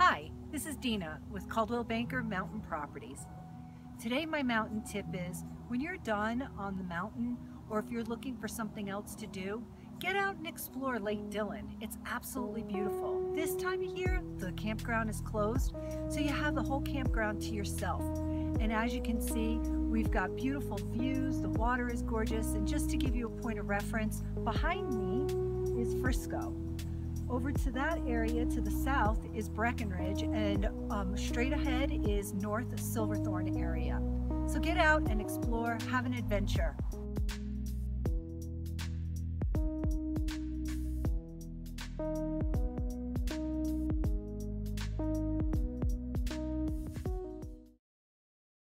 Hi, this is Dina with Caldwell Banker Mountain Properties. Today my mountain tip is, when you're done on the mountain or if you're looking for something else to do, get out and explore Lake Dillon. It's absolutely beautiful. This time of year, the campground is closed, so you have the whole campground to yourself. And as you can see, we've got beautiful views, the water is gorgeous, and just to give you a point of reference, behind me is Frisco. Over to that area to the south is Breckenridge, and straight ahead is North Silverthorne area. So get out and explore, have an adventure.